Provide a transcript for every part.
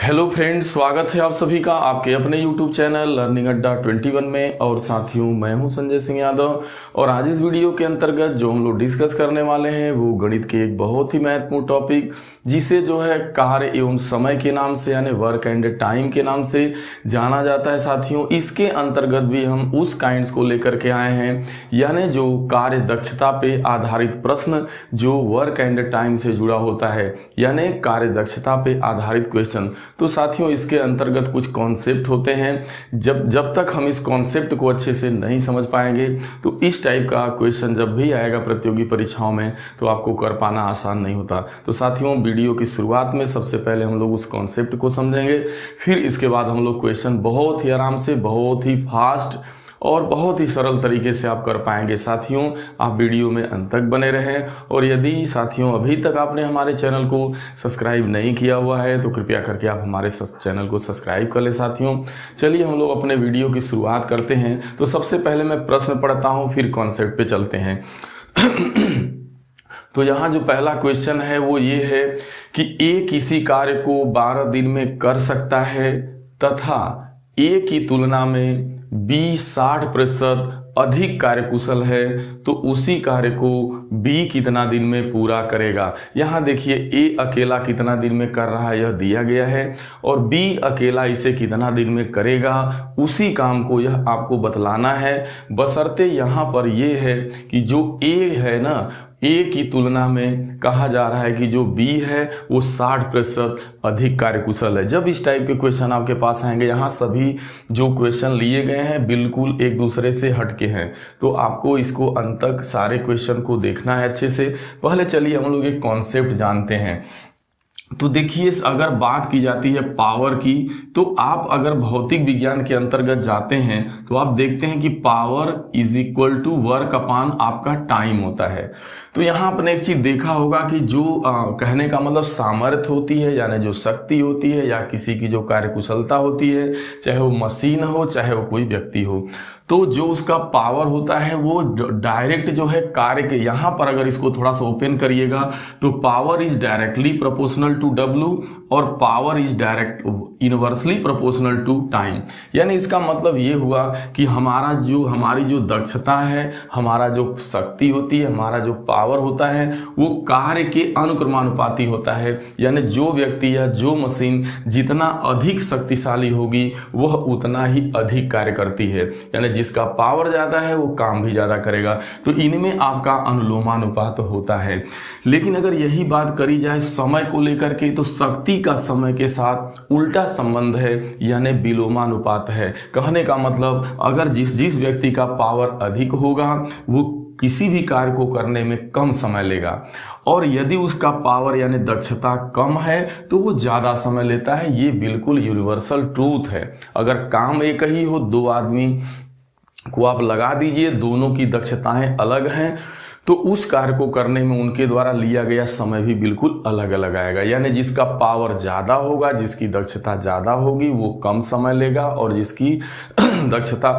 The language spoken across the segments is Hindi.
हेलो फ्रेंड्स, स्वागत है आप सभी का आपके अपने यूट्यूब चैनल लर्निंग अड्डा 21 में। और साथियों, मैं हूं संजय सिंह यादव। और आज इस वीडियो के अंतर्गत जो हम लोग डिस्कस करने वाले हैं वो गणित के एक बहुत ही महत्वपूर्ण टॉपिक, जिसे जो है कार्य एवं समय के नाम से यानी वर्क एंड टाइम के नाम से जाना जाता है। साथियों, इसके अंतर्गत भी हम उस काइंड्स को लेकर के आए हैं, यानी जो कार्य दक्षता पे आधारित प्रश्न जो वर्क एंड टाइम से जुड़ा होता है, यानी कार्य दक्षता पे आधारित क्वेश्चन। तो साथियों, इसके अंतर्गत कुछ कॉन्सेप्ट होते हैं। जब तक हम इस कॉन्सेप्ट को अच्छे से नहीं समझ पाएंगे तो इस टाइप का क्वेश्चन जब भी आएगा प्रतियोगी परीक्षाओं में तो आपको कर पाना आसान नहीं होता। तो साथियों, वीडियो की शुरुआत में सबसे पहले हम लोग उस कॉन्सेप्ट को समझेंगे, फिर इसके बाद हम लोग क्वेश्चन बहुत ही आराम से, बहुत ही फास्ट और बहुत ही सरल तरीके से आप कर पाएंगे। साथियों, आप वीडियो में अंत तक बने रहें। और यदि साथियों अभी तक आपने हमारे चैनल को सब्सक्राइब नहीं किया हुआ है तो कृपया करके आप हमारे चैनल को सब्सक्राइब कर लें। साथियों, चलिए हम लोग अपने वीडियो की शुरुआत करते हैं। तो सबसे पहले मैं प्रश्न पढ़ता हूँ, फिर कॉन्सेप्ट पे चलते हैं। तो यहाँ जो पहला क्वेश्चन है वो ये है कि ए किसी कार्य को 12 दिन में कर सकता है तथा ए की तुलना में बी 60% अधिक कार्यकुशल है, तो उसी कार्य को बी कितना दिन में पूरा करेगा। यहाँ देखिए, ए अकेला कितना दिन में कर रहा है यह दिया गया है, और बी अकेला इसे कितना दिन में करेगा उसी काम को यह आपको बतलाना है। बशर्ते यहाँ पर ये है कि जो ए है ना, ए की तुलना में कहा जा रहा है कि जो बी है वो 60% अधिक कार्यकुशल है। जब इस टाइप के क्वेश्चन आपके पास आएंगे, यहाँ सभी जो क्वेश्चन लिए गए हैं बिल्कुल एक दूसरे से हटके हैं, तो आपको इसको अंत तक सारे क्वेश्चन को देखना है अच्छे से। पहले चलिए हम लोग एक कॉन्सेप्ट जानते हैं। तो देखिए, अगर बात की जाती है पावर की, तो आप अगर भौतिक विज्ञान के अंतर्गत जाते हैं तो आप देखते हैं कि power is equal to work upon आपका टाइम होता है। तो यहाँ आपने एक चीज देखा होगा कि जो कहने का मतलब सामर्थ्य होती है, यानी जो शक्ति होती है या किसी की जो कार्यकुशलता होती है, चाहे वो मशीन हो चाहे वो कोई व्यक्ति हो, तो जो उसका पावर होता है वो डायरेक्ट जो है कार्य के, यहाँ पर अगर इसको थोड़ा सा ओपन करिएगा तो power is directly proportional to W और power is direct inversely proportional to time. यानी इसका मतलब ये हुआ कि हमारी जो दक्षता है, हमारा जो शक्ति होती है, हमारा जो पावर होता है वो कार्य के अनुक्रमानुपाती होता है। यानी जो व्यक्ति या जो मशीन जितना अधिक शक्तिशाली होगी वह उतना ही अधिक कार्य करती है। यानी जिसका पावर ज्यादा है वो काम भी ज्यादा करेगा। तो इनमें आपका अनुलोमानुपात होता है। लेकिन अगर यही बात करी जाए समय को लेकर के, तो शक्ति का समय के साथ उल्टा संबंध है, यानी विलोमानुपात है। कहने का मतलब, अगर जिस व्यक्ति का पावर अधिक होगा वो किसी भी कार्य को करने में कम समय लेगा, और यदि उसका पावर यानी दक्षता कम है तो वो ज्यादा समय लेता है। ये बिल्कुल यूनिवर्सल ट्रूथ है। अगर काम एक ही हो, दो आदमी को आप लगा दीजिए, दोनों की दक्षताएं अलग हैं, तो उस कार्य को करने में उनके द्वारा लिया गया समय भी बिल्कुल अलग अलग आएगा। यानी जिसका पावर ज्यादा होगा, जिसकी दक्षता ज्यादा होगी वो कम समय लेगा, और जिसकी दक्षता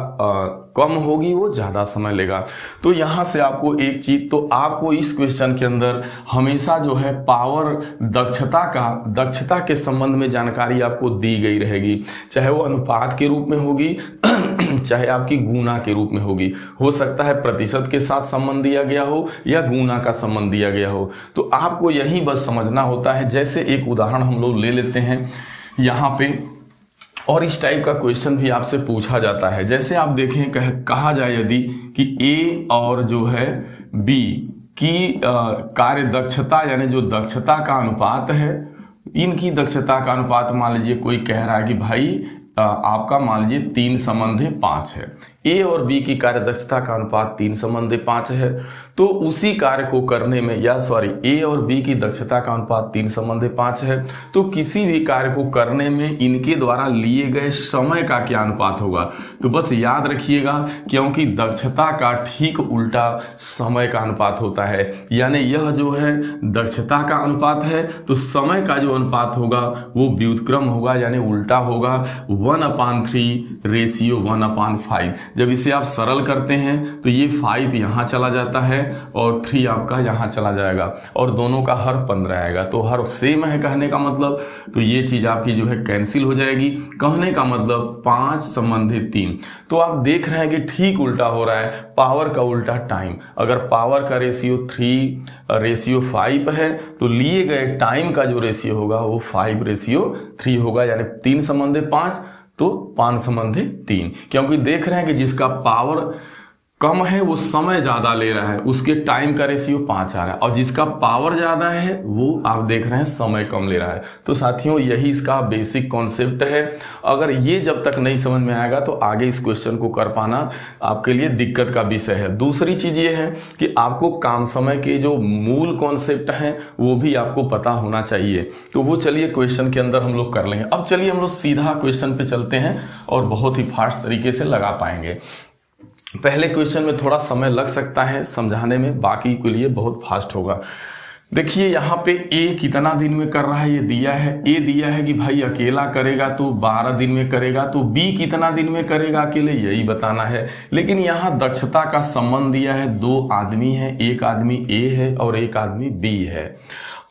कम होगी वो ज्यादा समय लेगा। तो यहाँ से आपको एक चीज, तो आपको इस क्वेश्चन के अंदर हमेशा जो है पावर दक्षता के संबंध में जानकारी आपको दी गई रहेगी, चाहे वो अनुपात के रूप में होगी चाहे आपकी गुणा के रूप में होगी। हो सकता है प्रतिशत के साथ संबंध दिया गया हो या गुणा का संबंध दिया गया हो। तो आपको यही बस समझना होता है। जैसे एक उदाहरण हम लोग ले लेते हैं यहाँ पे, और इस टाइप का क्वेश्चन भी आपसे पूछा जाता है। जैसे आप देखें, कहा जाए यदि कि ए और जो है बी की कार्य दक्षता, यानी जो दक्षता का अनुपात है, इनकी दक्षता का अनुपात मान लीजिए कोई कह रहा है कि भाई आपका मान लीजिए 3:5 है। ए और बी की कार्य दक्षता का अनुपात 3:5 है। तो उसी कार्य को करने में, ए और बी की दक्षता का अनुपात 3:5 है, तो किसी भी कार्य को करने में इनके द्वारा लिए गए समय का क्या अनुपात होगा। तो बस याद रखिएगा, क्योंकि दक्षता का ठीक उल्टा समय का अनुपात होता है। यानी यह जो है दक्षता का अनुपात है, तो समय का जो अनुपात होगा वो व्युत्क्रम होगा, यानी उल्टा होगा, 1/3 रेशियो 1/5। जब इसे आप सरल करते हैं तो ये 5 यहाँ चला जाता है और 3 आपका यहाँ चला जाएगा और दोनों का हर 15 आएगा, तो हर सेम है कहने का मतलब। तो ये चीज़ आपकी जो है कैंसिल हो जाएगी। कहने का मतलब 5 संबंधित 3। तो आप देख रहे हैं कि ठीक उल्टा हो रहा है, पावर का उल्टा टाइम। अगर पावर का रेशियो 3:5 है तो लिए गए टाइम का जो रेशियो होगा वो 5:3 होगा, यानी 3 संबंधित 5 तो 5 संबंधित 3। क्योंकि देख रहे हैं कि जिसका पावर कम है वो समय ज़्यादा ले रहा है, उसके टाइम का रेशियो 5 आ रहा है, और जिसका पावर ज़्यादा है वो आप देख रहे हैं समय कम ले रहा है। तो साथियों यही इसका बेसिक कॉन्सेप्ट है। अगर ये जब तक नहीं समझ में आएगा तो आगे इस क्वेश्चन को कर पाना आपके लिए दिक्कत का विषय है। दूसरी चीज़ ये है कि आपको काम समय के जो मूल कॉन्सेप्ट हैं वो भी आपको पता होना चाहिए। तो वो चलिए क्वेश्चन के अंदर हम लोग कर लेंगे। अब चलिए हम लोग सीधा क्वेश्चन पे चलते हैं और बहुत ही फास्ट तरीके से लगा पाएंगे। पहले क्वेश्चन में थोड़ा समय लग सकता है समझाने में, बाकी के लिए बहुत फास्ट होगा। देखिए यहाँ पे ए कितना दिन में कर रहा है ये दिया है। ए दिया है कि भाई अकेला करेगा तो 12 दिन में करेगा, तो बी कितना दिन में करेगा अकेले, यही बताना है। लेकिन यहाँ दक्षता का संबंध दिया है, 2 आदमी है, एक आदमी ए है और एक आदमी बी है।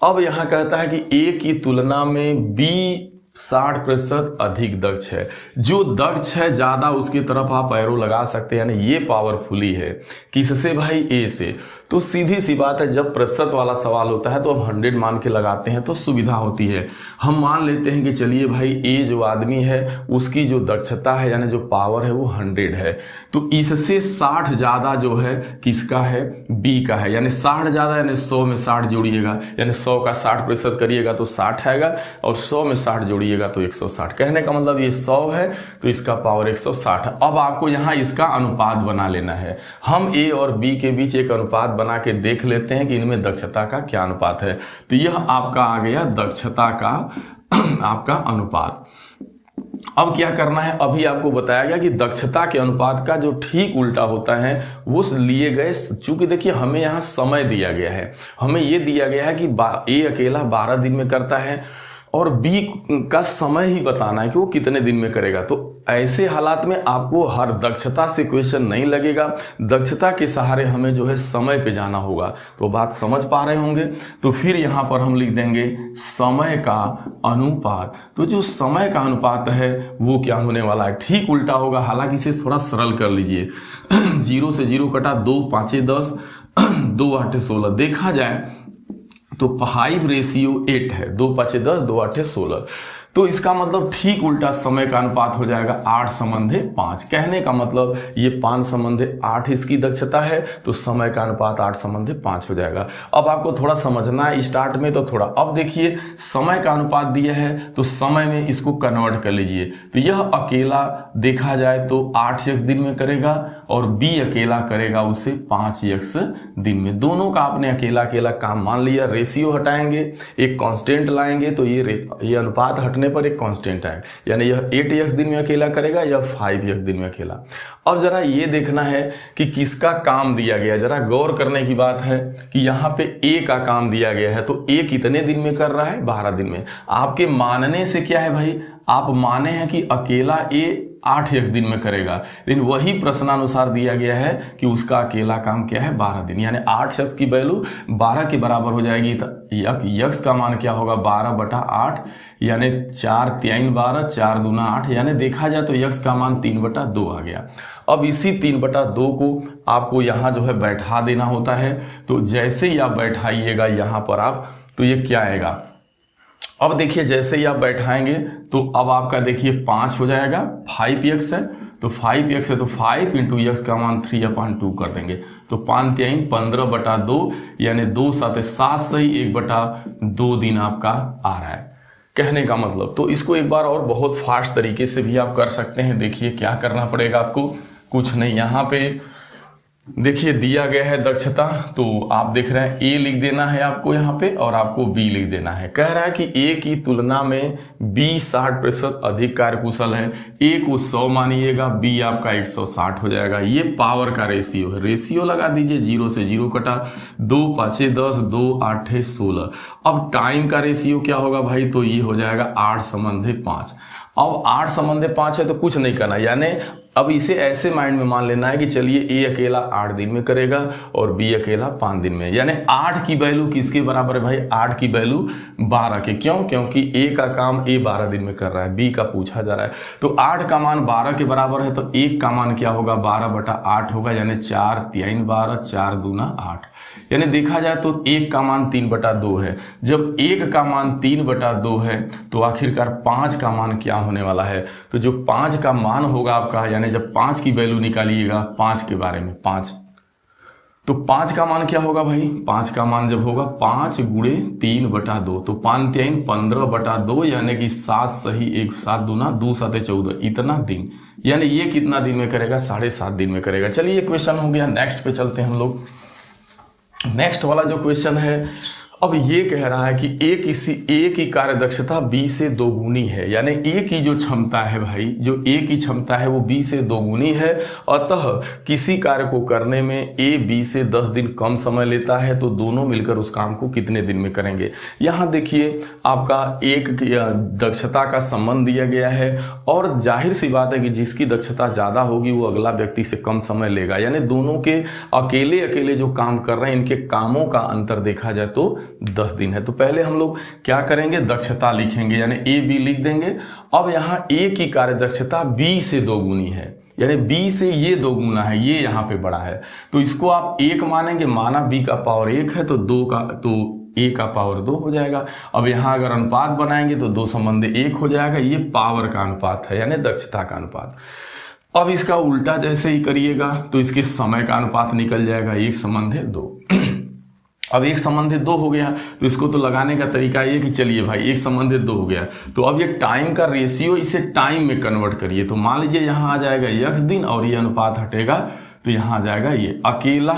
अब यहाँ कहता है कि ए की तुलना में बी 60% अधिक दक्ष है। जो दक्ष है ज़्यादा उसकी तरफ आप एरो लगा सकते हैं, यानी ये पावरफुली है। किससे भाई, ए से। तो सीधी सी बात है, जब प्रतिशत वाला सवाल होता है तो हम 100 मान के लगाते हैं तो सुविधा होती है। हम मान लेते हैं कि चलिए भाई ए जो आदमी है उसकी जो दक्षता है यानी जो पावर है वो 100 है, तो इससे 60 ज़्यादा जो है किसका है, बी का है। यानी 60 ज़्यादा यानी 100 में 60 जोड़िएगा, यानी 100 का 60% करिएगा तो 60 आएगा और 100 में 60 जोड़िएगा तो 160। कहने का मतलब ये 100 है तो इसका पावर 160 है। अब आपको यहाँ इसका अनुपात बना लेना है। हम ए और बी के बीच एक अनुपात बना के देख लेते हैं कि इनमें दक्षता का क्या अनुपात है। तो यह आपका आ गया दक्षता का आपका अनुपात। अब क्या करना है, अभी आपको बताया गया कि दक्षता के अनुपात का जो ठीक उल्टा होता है वो लिए गए, चूंकि देखिए हमें यहाँ समय दिया गया है, हमें ये दिया गया है कि ए अकेला 12 दिन में करता है और बी का समय ही बताना है कि वो कितने दिन में करेगा। तो ऐसे हालात में आपको हर दक्षता से क्वेश्चन नहीं लगेगा, दक्षता के सहारे हमें जो है समय पे जाना होगा। तो बात समझ पा रहे होंगे। तो फिर यहाँ पर हम लिख देंगे समय का अनुपात। तो जो समय का अनुपात है वो क्या होने वाला है, ठीक उल्टा होगा। हालांकि इसे थोड़ा सरल कर लीजिए। 0 से 0 कटा, 2 5 10, 2 8 16। देखा जाए तो 5:8 है, 2 5 10, 2 8 16। तो इसका मतलब ठीक उल्टा समय का अनुपात हो जाएगा 8 संबंधे 5। कहने का मतलब ये 5 संबंधे 8 इसकी दक्षता है तो समय का अनुपात 8 संबंधे 5 हो जाएगा। अब आपको थोड़ा समझना है स्टार्ट में, तो थोड़ा अब देखिए समय का अनुपात दिया है तो समय में इसको कन्वर्ट कर लीजिए। तो यह अकेला देखा जाए तो 8x दिन में करेगा और बी अकेला करेगा उसे 5x दिन में। दोनों का आपने अकेला अकेला काम मान लिया। रेशियो हटाएंगे, एक कांस्टेंट लाएंगे तो ये अनुपात हटने पर एक कांस्टेंट आएगा, यानी यह 8x दिन में अकेला करेगा या 5x दिन में अकेला। अब जरा ये देखना है कि किसका काम दिया गया। जरा गौर करने की बात है कि यहाँ पे ए का काम दिया गया है, तो ए कितने दिन में कर रहा है, 12 दिन में। आपके मानने से क्या है भाई, आप माने हैं कि अकेला ए 8x दिन में करेगा, लेकिन वही प्रश्नानुसार दिया गया है कि उसका अकेला काम क्या है, 12 दिन। यानी 8x की वैल्यू 12 के बराबर हो जाएगी। तो यक्स का मान क्या होगा, 12/8, यानी 4 3 12, 4 दूना 8, यानी देखा जाए तो यक्स का मान 3/2 आ गया। अब इसी 3/2 को आपको यहाँ जो है बैठा देना होता है। तो जैसे ही आप बैठाइएगा यहाँ पर आप, तो ये क्या आएगा, अब देखिए जैसे ही आप बैठाएंगे तो अब आपका देखिए 5 हो जाएगा, 5x है तो 5x है तो 5 × x का मान 3/2 कर देंगे। तो 5 3 15/2, यानी 2 7 7 सही 1/2 दिन आपका आ रहा है। कहने का मतलब, तो इसको एक बार और बहुत फास्ट तरीके से भी आप कर सकते हैं। देखिए क्या करना पड़ेगा आपको, कुछ नहीं, यहाँ पे देखिए दिया गया है दक्षता, तो आप देख रहे हैं ए लिख देना है आपको यहाँ पे और आपको बी लिख देना है। कह रहा है कि ए की तुलना में बी 60% अधिक कार्यकुशल है। ए को 100 मानिएगा, बी आपका 160 हो जाएगा। ये पावर का रेशियो है, रेशियो लगा दीजिए। 0 से 0 कटा, 2 5 10, 2 8 16। अब टाइम का रेशियो क्या होगा भाई, तो ये हो जाएगा 8 संबंधे 5। अब 8 संबंध 5 है तो कुछ नहीं करना, यानी अब इसे ऐसे माइंड में मान लेना है कि चलिए ए अकेला 8 दिन में करेगा और बी अकेला 5 दिन में, यानी 8 की वैल्यू किसके बराबर है भाई, 8 की वैल्यू 12 के। क्यों? क्योंकि ए का काम ए 12 दिन में कर रहा है, बी का पूछा जा रहा है। तो 8 का मान 12 के बराबर है तो 1 का मान क्या होगा, 12/8 होगा, यानी 4 3 12, 4 दूना 8। यानी देखा जाए तो 1 का मान 3/2 है। जब 1 का मान 3/2 है तो आखिरकार 5 का मान क्या होने वाला है, तो जो 5 का मान होगा आपका, यानी जब 5 की वैल्यू निकालिएगा 5 के बारे में, 5 तो 5 का मान क्या होगा भाई, 5 का मान जब होगा 5 गुणे 3/2 तो 5 3 15/2, यानी कि 7 सही 1, 7 दूना 2 7 14, इतना दिन, यानी ये कितना दिन में करेगा, 7.5 दिन में करेगा। चलिए क्वेश्चन हो गया, नेक्स्ट पे चलते हैं हम लोग। नेक्स्ट वाला जो क्वेश्चन है, अब ये कह रहा है कि ए की कार्यदक्षता बी से 2 गुनी है, यानी ए की जो क्षमता है भाई, जो ए की क्षमता है वो बी से 2 गुनी है। अतः किसी कार्य को करने में ए बी से 10 दिन कम समय लेता है, तो दोनों मिलकर उस काम को कितने दिन में करेंगे। यहाँ देखिए आपका एक दक्षता का संबंध दिया गया है, और जाहिर सी बात है कि जिसकी दक्षता ज़्यादा होगी वो अगला व्यक्ति से कम समय लेगा, यानी दोनों के अकेले अकेले जो काम कर रहे हैं इनके कामों का अंतर देखा जाए तो 10 दिन है। तो पहले हम लोग क्या करेंगे, दक्षता लिखेंगे, यानी ए बी लिख देंगे। अब यहाँ ए की कार्यदक्षता बी से 2 गुनी है, यानी बी से ये 2 गुना है, ये यहाँ पे बड़ा है, तो इसको आप 1 मानेंगे, माना बी का पावर 1 है तो 2 का तो ए का पावर 2 हो जाएगा। अब यहाँ अगर अनुपात बनाएंगे तो 2 संबंध 1 हो जाएगा, ये पावर का अनुपात है, यानी दक्षता का अनुपात। अब इसका उल्टा जैसे ही करिएगा तो इसके समय का अनुपात निकल जाएगा, 1 संबंध 2। अब 1 संबंध 2 हो गया, तो इसको तो लगाने का तरीका ये कि चलिए भाई 1 संबंध 2 हो गया, तो अब ये टाइम का रेशियो, इसे टाइम में कन्वर्ट करिए। तो मान लीजिए यहाँ आ जाएगा x दिन और ये अनुपात हटेगा तो यहाँ आ जाएगा ये अकेला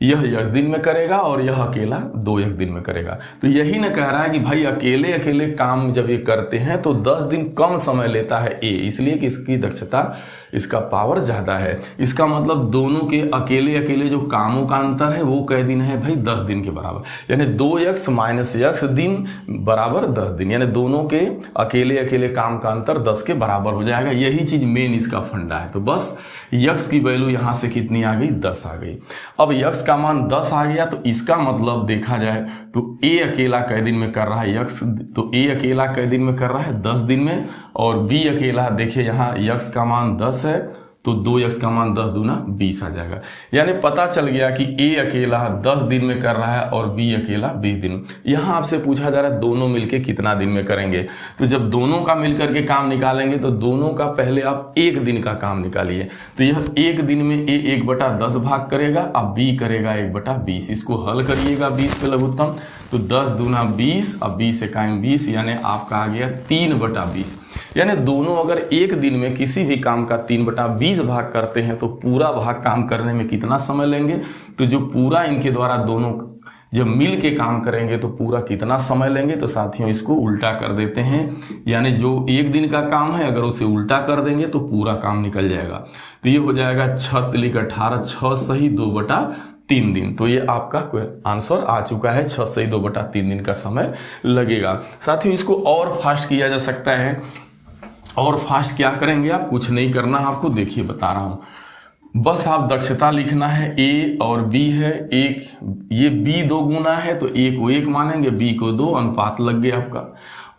यह x दिन में करेगा और यह अकेला 2x दिन में करेगा। तो यही न कह रहा है कि भाई अकेले अकेले काम जब ये करते हैं तो 10 दिन कम समय लेता है ए, इसलिए कि इसकी दक्षता, इसका पावर ज़्यादा है। इसका मतलब दोनों के अकेले अकेले जो कामों का अंतर है वो कै दिन है भाई, 10 दिन के बराबर, यानी 2x माइनस x दिन बराबर 10 दिन, यानी दोनों के अकेले अकेले काम का अंतर 10 के बराबर हो जाएगा। यही चीज़ मेन इसका फंडा है। तो बस x की वैल्यू यहाँ से कितनी आ गई, 10 आ गई। अब x का मान 10 आ गया, तो इसका मतलब देखा जाए तो a अकेला कै दिन में कर रहा है x, तो a अकेला कै दिन में कर रहा है 10 दिन में, और b अकेला देखिए यहाँ x का मान 10 है तो 2x का मान 10 दूना 20 आ जाएगा। यानी पता चल गया कि a अकेला 10 दिन में कर रहा है और b अकेला 20 दिन। यहाँ आपसे पूछा जा रहा है दोनों मिलके कितना दिन में करेंगे, तो जब दोनों का मिलकर के काम निकालेंगे तो दोनों का पहले आप 1 दिन का काम निकालिए। तो यह 1 दिन में a 1/10 भाग करेगा, अब b करेगा 1/20। इसको हल करिएगा 20 पे लघुत्तम, तो 10 दूना 20, अब 20 एकाएं 20, यानी आपका आ गया 3/20। यानी दोनों अगर 1 दिन में किसी भी काम का 3/20 भाग करते हैं तो पूरा भाग काम करने में कितना समय लेंगे, तो जो पूरा इनके द्वारा दोनों जब मिल के काम करेंगे तो पूरा कितना समय लेंगे। तो साथियों इसको उल्टा कर देते हैं, यानी जो 1 दिन का काम है अगर उसे उल्टा कर देंगे तो पूरा काम निकल जाएगा। तो ये हो जाएगा 6×18, 6 सही 2/3 दिन। तो ये आपका आंसर आ चुका है, 6 सही 2/3 दिन का समय लगेगा। साथियों इसको और फास्ट किया जा सकता है, और फास्ट क्या करेंगे आप, कुछ नहीं करना आपको, देखिए बता रहा हूँ, बस आप दक्षता लिखना है। a और b है, एक ये b 2 गुना है तो a को 1 मानेंगे, b को 2, अनुपात लग गया आपका।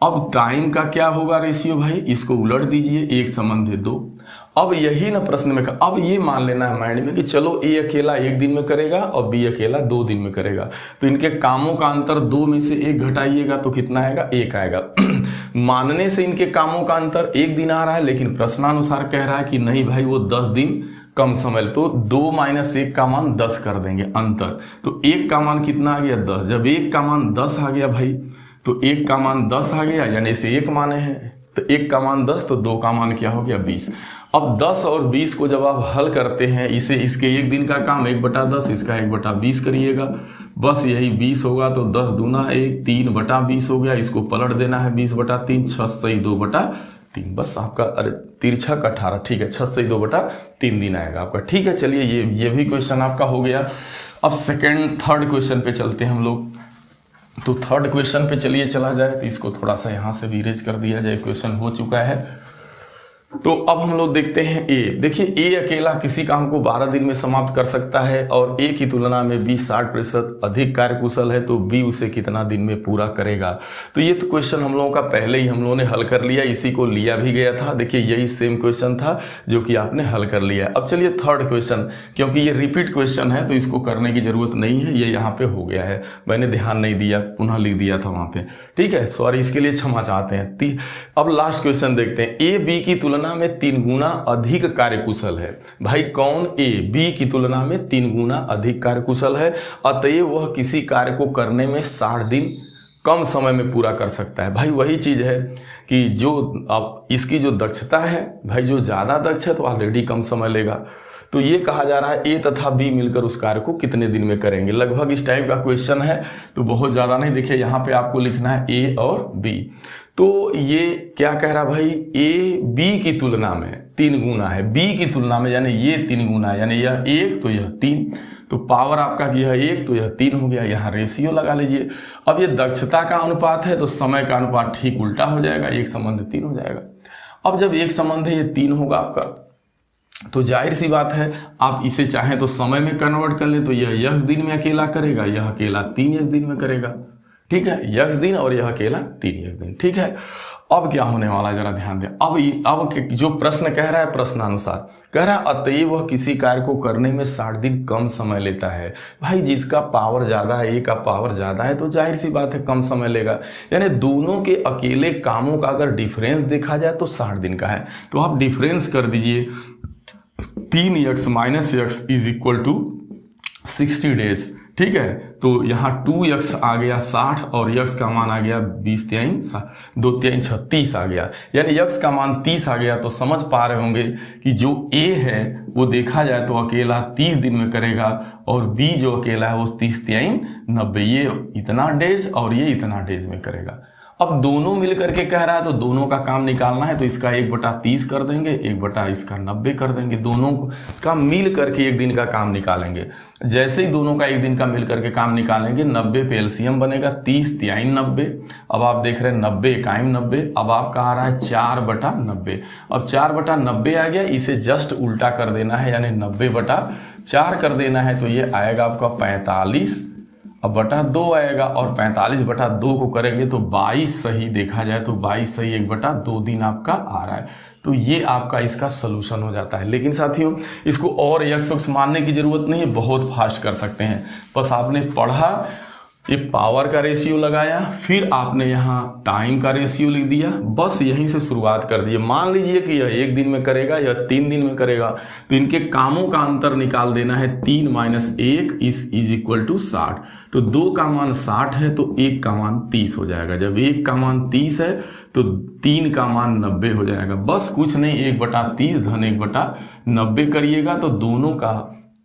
अब टाइम का क्या होगा रेशियो भाई, इसको उलट दीजिए, 1 संबंध 2। अब यही ना प्रश्न में अब ये मान लेना है माइंड में कि चलो a अकेला 1 दिन में करेगा और b अकेला 2 दिन में करेगा, तो इनके कामों का अंतर 2 में से 1 घटाइएगा तो कितना आएगा, 1 आएगा। मानने से इनके कामों का अंतर 1 दिन आ रहा है, लेकिन प्रश्नानुसार कह रहा है कि नहीं भाई वो 10 दिन कम समय, तो 2 - 1 का मान 10 कर देंगे अंतर। तो 1 का मान कितना आ गया, 10। जब 1 का मान 10 आ गया भाई, तो 1 का मान 10 आ गया, यानी इसे 1 माने हैं, तो 1 का मान 10, तो 2 का मान क्या हो गया, 20। अब 10 और 20 को जब आप हल करते हैं, इसे इसके 1 दिन का काम 1/10, इसका 1/20 करिएगा, बस यही 20 होगा। तो 10 दूना 1, 3/20 हो गया, इसको पलट देना है 20/3, 6 सही 2/3, बस आपका अरे तिरछा का 18, ठीक है, 6 सही 2/3 दिन आएगा आपका। ठीक है, चलिए ये भी क्वेश्चन आपका हो गया। अब सेकेंड थर्ड क्वेश्चन पे चलते हैं हम लोग। तो थर्ड क्वेश्चन पे चलिए चला जाए। तो इसको थोड़ा सा यहाँ से भी इरेज कर दिया जाए, क्वेश्चन हो चुका है। तो अब हम लोग देखते हैं ए। देखिए ए अकेला किसी काम को 12 दिन में समाप्त कर सकता है और ए की तुलना में बी 60% अधिक कार्यकुशल है, तो बी उसे कितना दिन में पूरा करेगा। तो ये तो क्वेश्चन हम लोगों का पहले ही हम लोगों ने हल कर लिया, इसी को लिया भी गया था। देखिए यही सेम क्वेश्चन था जो कि आपने हल कर लिया। अब चलिए थर्ड क्वेश्चन, क्योंकि ये रिपीट क्वेश्चन है तो इसको करने की जरूरत नहीं है, ये यहाँ पे हो गया है, मैंने ध्यान नहीं दिया, पुनः लिख दिया था वहाँ पे, ठीक है, सॉरी, इसके लिए क्षमा चाहते हैं। अब लास्ट क्वेश्चन देखते हैं। ए बी की तुलना में 3 गुना अधिक कार्यकुशल है। भाई कौन ए बी की तुलना में 3 गुना अधिक कार्यकुशल है, अतएव वह किसी कार्य को करने में 60 दिन कम समय में पूरा कर सकता है। भाई वही चीज है कि जो अब इसकी जो दक्षता है, भाई जो ज्यादा दक्ष है तो ऑलरेडी कम समय लेगा। तो ये कहा जा रहा है ए तथा बी मिलकर उस कार्य को कितने दिन में करेंगे। लगभग इस टाइप का क्वेश्चन है, तो बहुत ज्यादा नहीं। देखिए यहाँ पे आपको लिखना है ए और बी। तो ये क्या कह रहा भाई, ए बी की तुलना में 3 गुना है, बी की तुलना में, यानी ये 3 गुना है, यानी यह 1 तो यह 3, तो पावर आपका यह 1 तो यह 3 हो गया। यहाँ रेशियो लगा लीजिए। अब ये दक्षता का अनुपात है तो समय का अनुपात ठीक उल्टा हो जाएगा, 1:3 हो जाएगा। अब जब 1 संबंध है, ये 3 होगा आपका, तो जाहिर सी बात है आप इसे चाहें तो समय में कन्वर्ट कर ले, तो यह यक्ष दिन में अकेला करेगा, यह अकेला 3 यक्ष दिन में करेगा, ठीक है, यक्ष दिन, और यह अकेला 3 यक्ष दिन, ठीक है। अब क्या होने वाला है जरा ध्यान दें। अब जो प्रश्न कह रहा है, प्रश्नानुसार कह रहा है अतएव वह किसी कार्य को करने में 60 दिन कम समय लेता है। भाई जिसका पावर ज्यादा है, ए का पावर ज्यादा है, तो जाहिर सी बात है कम समय लेगा। यानी दोनों के अकेले कामों का अगर डिफरेंस देखा जाए तो 60 दिन का है। तो आप डिफरेंस कर दीजिए, 3x minus x is equal to 60 days, ठीक है। तो यहाँ 2x आ गया 60 और x का मान आ गया 20 3 2 3 36 आ गया, यानी x का मान 30 आ गया। तो समझ पा रहे होंगे कि जो a है वो देखा जाए तो अकेला 30 दिन में करेगा और b जो अकेला है वो 30 3 90, ये इतना डेज और ये इतना डेज में करेगा। अब दोनों मिल करके कह रहा है तो दोनों का काम निकालना है, तो इसका 1/30 कर देंगे, 1 इसका 90 कर देंगे, दोनों का मिल करके 1 दिन का काम निकालेंगे। जैसे ही दोनों का 1 दिन का मिल करके काम निकालेंगे, 90 पे एलसीएम बनेगा, 30 3 90। अब आप देख रहे हैं 90 1 90। अब आपका आ रहा है 4/90। अब 4/90 आ गया, इसे जस्ट उल्टा कर देना है, यानी 90/4 कर देना है। तो ये आएगा आपका 45 अब /2 आएगा, और 45/2 को करेंगे तो 22 सही देखा जाए तो 22 सही 1/2 दिन आपका आ रहा है। तो ये आपका इसका सोल्यूशन हो जाता है। लेकिन साथियों इसको और यक्ष मानने की जरूरत नहीं है, बहुत फास्ट कर सकते हैं। बस आपने पढ़ा, ये पावर का रेशियो लगाया, फिर आपने यहाँ टाइम का रेशियो लिख दिया, बस यहीं से शुरुआत कर दी। मान लीजिए कि यह 1 दिन में करेगा या 3 दिन में करेगा, तो इनके कामों का अंतर निकाल देना है। 3 - 1 इज इक्वल टू 60। तो 2 का मान 60 है तो 1 का मान 30 हो जाएगा। जब 1 का मान 30 है तो 3 का मान 90 हो जाएगा। बस कुछ नहीं, 1/30 धन 1/90 करिएगा तो दोनों का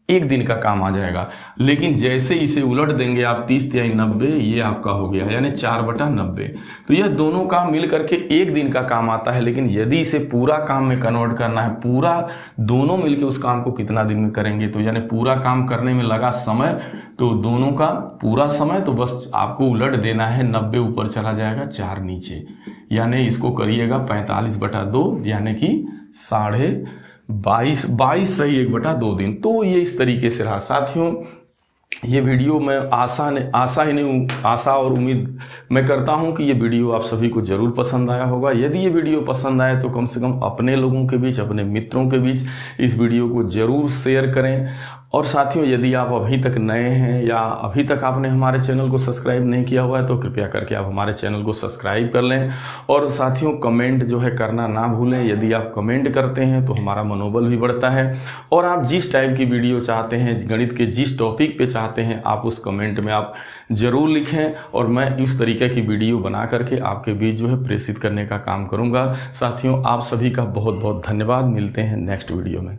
1 दिन का काम आ जाएगा। लेकिन जैसे इसे उलट देंगे आप 30 3 90, ये आपका हो गया, यानी 4/90। तो यह दोनों का मिल करके 1 दिन का काम आता है। लेकिन यदि इसे पूरा काम में कन्वर्ट करना है, पूरा दोनों मिलके उस काम को कितना दिन में करेंगे, तो यानी पूरा काम करने में लगा समय, तो दोनों का पूरा समय, तो बस आपको उलट देना है, 90 ऊपर चला जाएगा, 4 नीचे, यानी इसको करिएगा 45/2, यानी कि 22 सही 1/2 दिन। तो ये इस तरीके से रहा। साथियों ये वीडियो मैं आशा और उम्मीद मैं करता हूं कि ये वीडियो आप सभी को जरूर पसंद आया होगा। यदि ये वीडियो पसंद आए तो कम से कम अपने लोगों के बीच, अपने मित्रों के बीच इस वीडियो को जरूर शेयर करें। और साथियों यदि आप अभी तक नए हैं या अभी तक आपने हमारे चैनल को सब्सक्राइब नहीं किया हुआ है तो कृपया करके आप हमारे चैनल को सब्सक्राइब कर लें। और साथियों कमेंट जो है करना ना भूलें। यदि आप कमेंट करते हैं तो हमारा मनोबल भी बढ़ता है। और आप जिस टाइप की वीडियो चाहते हैं, गणित के जिस टॉपिक पे चाहते हैं, आप उस कमेंट में आप ज़रूर लिखें और मैं इस तरीके की वीडियो बना करके आपके बीच जो है प्रेषित करने का काम करूँगा। साथियों आप सभी का बहुत बहुत धन्यवाद। मिलते हैं नेक्स्ट वीडियो में।